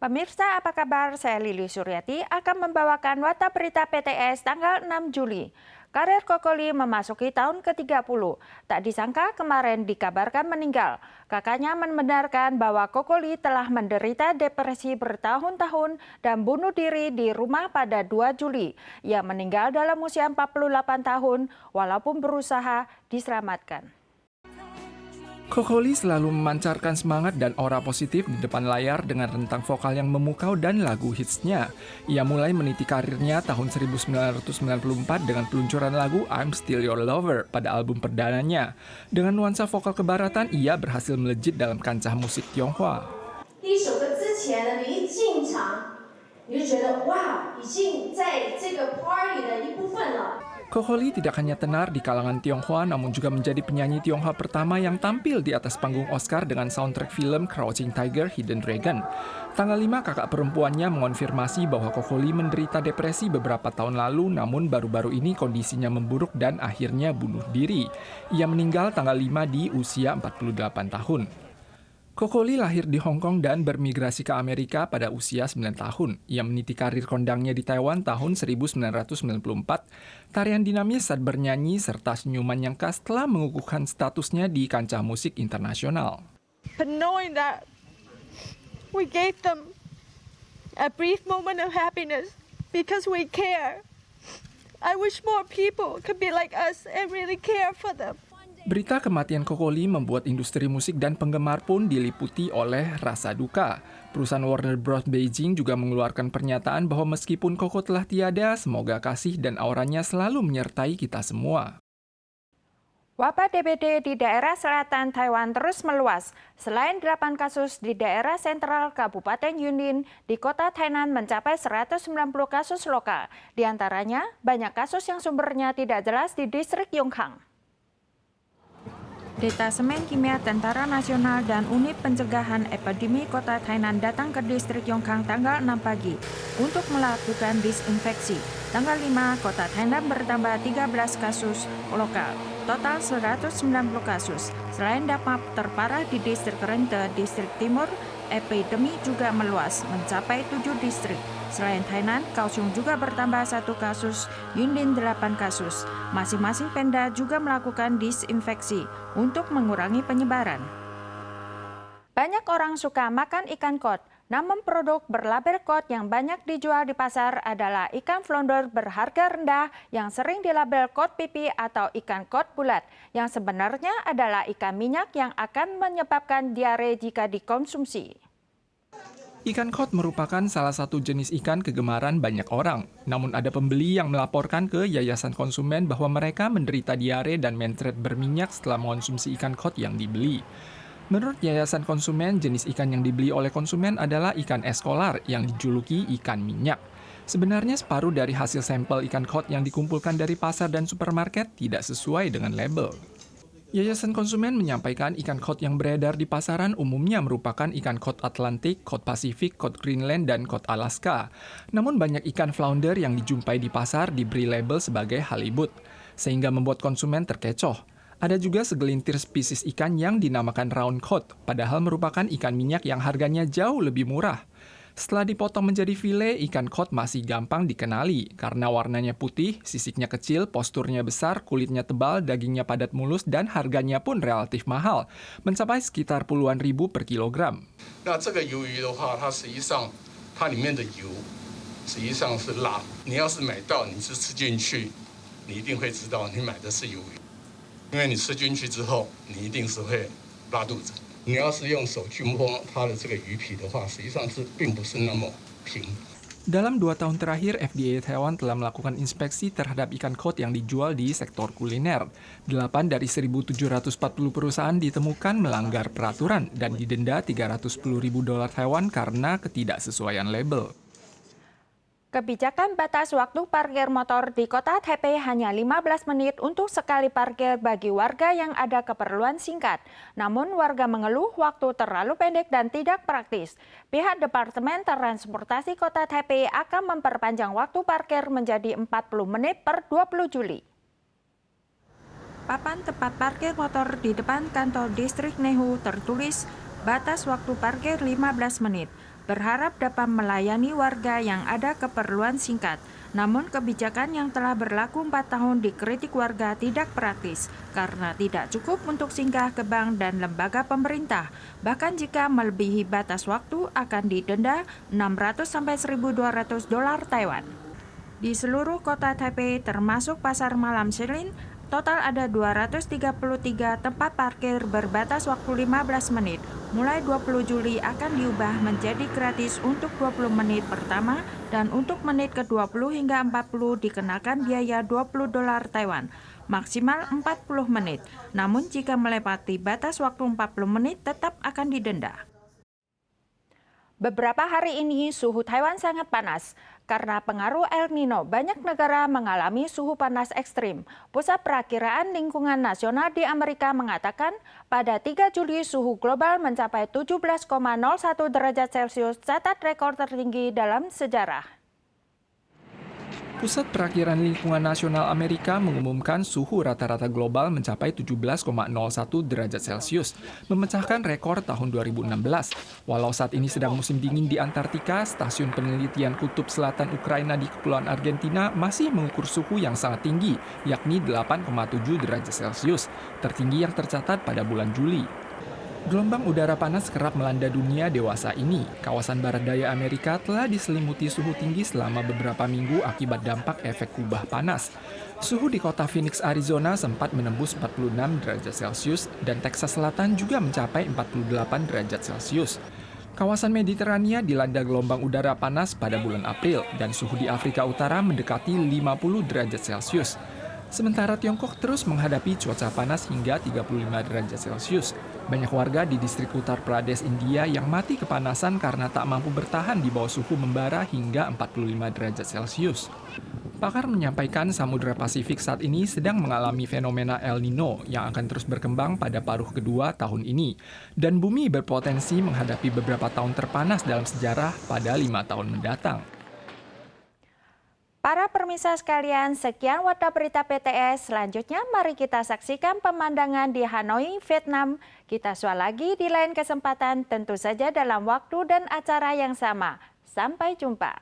Pemirsa, apa kabar? Saya Lili Suryati akan membawakan Warta Berita PTS tanggal 6 Juli. Karir Kokoli memasuki tahun ke-30. Tak disangka kemarin dikabarkan meninggal. Kakaknya membenarkan bahwa Kokoli telah menderita depresi bertahun-tahun dan bunuh diri di rumah pada 2 Juli. Ia meninggal dalam usia 48 tahun walaupun berusaha diselamatkan. Kokoli selalu memancarkan semangat dan aura positif di depan layar dengan rentang vokal yang memukau dan lagu hitsnya. Ia mulai meniti karirnya tahun 1994 dengan peluncuran lagu I'm Still Your Lover pada album perdananya. Dengan nuansa vokal kebaratan, ia berhasil melejit dalam kancah musik Tionghoa. Kokoli tidak hanya tenar di kalangan Tionghoa, namun juga menjadi penyanyi Tionghoa pertama yang tampil di atas panggung Oscar dengan soundtrack film Crouching Tiger, Hidden Dragon. Tanggal 5, kakak perempuannya mengonfirmasi bahwa Kokoli menderita depresi beberapa tahun lalu, namun baru-baru ini kondisinya memburuk dan akhirnya bunuh diri. Ia meninggal tanggal 5 di usia 48 tahun. Kokoli lahir di Hong Kong dan bermigrasi ke Amerika pada usia 9 tahun. Ia meniti karir kondangnya di Taiwan tahun 1994. Tarian dinamis saat bernyanyi serta senyuman yang khas telah mengukuhkan statusnya di kancah musik internasional. But knowing that we gave them a brief moment of happiness because we care. I wish more people could be like us and really care for them. Berita kematian Kokoli membuat industri musik dan penggemar pun diliputi oleh rasa duka. Perusahaan Warner Bros. Beijing juga mengeluarkan pernyataan bahwa meskipun Koko telah tiada, semoga kasih dan auranya selalu menyertai kita semua. Wabah DBD di daerah selatan Taiwan terus meluas. Selain 8 kasus di daerah sentral Kabupaten Yunlin, di kota Tainan mencapai 190 kasus lokal. Di antaranya, banyak kasus yang sumbernya tidak jelas di distrik Yongkang. Detasemen Kimia Tentara Nasional dan Unit Pencegahan Epidemi Kota Tainan datang ke distrik Yongkang tanggal 6 pagi untuk melakukan disinfeksi. Tanggal 5, Kota Tainan bertambah 13 kasus lokal, total 190 kasus. Selain dampak terparah di distrik Rente, distrik Timur, epidemi juga meluas mencapai 7 distrik. Selain Tainan, Kaohsiung juga bertambah 1 kasus, Yunlin 8 kasus. Masing-masing Pemda juga melakukan disinfeksi untuk mengurangi penyebaran. Banyak orang suka makan ikan kod, namun produk berlabel kod yang banyak dijual di pasar adalah ikan flounder berharga rendah yang sering dilabel kod pipi atau ikan kod bulat, yang sebenarnya adalah ikan minyak yang akan menyebabkan diare jika dikonsumsi. Ikan kod merupakan salah satu jenis ikan kegemaran banyak orang. Namun ada pembeli yang melaporkan ke Yayasan Konsumen bahwa mereka menderita diare dan mencret berminyak setelah mengonsumsi ikan kod yang dibeli. Menurut Yayasan Konsumen, jenis ikan yang dibeli oleh konsumen adalah ikan eskolar yang dijuluki ikan minyak. Sebenarnya separuh dari hasil sampel ikan kod yang dikumpulkan dari pasar dan supermarket tidak sesuai dengan label. Yayasan Konsumen menyampaikan ikan kod yang beredar di pasaran umumnya merupakan ikan kod Atlantik, kod Pasifik, kod Greenland, dan kod Alaska. Namun banyak ikan flounder yang dijumpai di pasar diberi label sebagai halibut, sehingga membuat konsumen terkecoh. Ada juga segelintir spesies ikan yang dinamakan round cod, padahal merupakan ikan minyak yang harganya jauh lebih murah. Setelah dipotong menjadi file, ikan kod masih gampang dikenali karena warnanya putih, sisiknya kecil, posturnya besar, kulitnya tebal, dagingnya padat mulus, dan harganya pun relatif mahal, mencapai sekitar puluhan ribu per kilogram. 那这个鱿鱼的话，它实际上它里面的油实际上是辣。你要是买到，你是吃进去，你一定会知道你买的是鱿鱼，因为你吃进去之后，你一定是会拉肚子。 你要是用手去摸它的这个鱼皮的话，实际上是并不是那么平。 Dalam 2 tahun terakhir, FDA Taiwan telah melakukan inspeksi terhadap ikan kod yang dijual di sektor kuliner. 8 dari 1.740 perusahaan ditemukan melanggar peraturan dan didenda $310.000 Taiwan karena ketidaksesuaian label. Kebijakan batas waktu parkir motor di kota Taipei hanya 15 menit untuk sekali parkir bagi warga yang ada keperluan singkat. Namun warga mengeluh waktu terlalu pendek dan tidak praktis. Pihak Departemen Transportasi Kota Taipei akan memperpanjang waktu parkir menjadi 40 menit per 20 Juli. Papan tempat parkir motor di depan kantor distrik Nehu tertulis batas waktu parkir 15 menit. berharap dapat melayani warga yang ada keperluan singkat. Namun kebijakan yang telah berlaku 4 tahun dikritik warga tidak praktis karena tidak cukup untuk singgah ke bank dan lembaga pemerintah. Bahkan jika melebihi batas waktu akan didenda 600 sampai 1.200 dolar Taiwan. Di seluruh kota Taipei termasuk pasar malam Shilin, total ada 233 tempat parkir berbatas waktu 15 menit. Mulai 20 Juli akan diubah menjadi gratis untuk 20 menit pertama dan untuk menit ke-20 hingga 40 dikenakan biaya 20 dolar Taiwan, maksimal 40 menit. Namun jika melewati batas waktu 40 menit tetap akan didenda. Beberapa hari ini suhu Taiwan sangat panas. Karena pengaruh El Nino, banyak negara mengalami suhu panas ekstrim. Pusat Perakiraan Lingkungan Nasional di Amerika mengatakan pada 3 Juli suhu global mencapai 17,01 derajat Celcius, catat rekor tertinggi dalam sejarah. Pusat Perakiraan Lingkungan Nasional Amerika mengumumkan suhu rata-rata global mencapai 17,01 derajat Celcius, memecahkan rekor tahun 2016. Walau saat ini sedang musim dingin di Antartika, stasiun penelitian Kutub Selatan Ukraina di Kepulauan Argentina masih mengukur suhu yang sangat tinggi, yakni 8,7 derajat Celcius, tertinggi yang tercatat pada bulan Juli. Gelombang udara panas kerap melanda dunia dewasa ini. Kawasan barat daya Amerika telah diselimuti suhu tinggi selama beberapa minggu akibat dampak efek kubah panas. Suhu di kota Phoenix, Arizona sempat menembus 46 derajat Celcius dan Texas Selatan juga mencapai 48 derajat Celcius. Kawasan Mediterania dilanda gelombang udara panas pada bulan April dan suhu di Afrika Utara mendekati 50 derajat Celcius. Sementara Tiongkok terus menghadapi cuaca panas hingga 35 derajat Celcius. Banyak warga di distrik Uttar Pradesh, India yang mati kepanasan karena tak mampu bertahan di bawah suhu membara hingga 45 derajat Celcius. Pakar menyampaikan Samudra Pasifik saat ini sedang mengalami fenomena El Nino yang akan terus berkembang pada paruh kedua tahun ini. Dan bumi berpotensi menghadapi beberapa tahun terpanas dalam sejarah pada 5 tahun mendatang. Para pemirsa sekalian, sekian Warta Berita PTS. Selanjutnya mari kita saksikan pemandangan di Hanoi, Vietnam. Kita soal lagi di lain kesempatan, tentu saja dalam waktu dan acara yang sama. Sampai jumpa.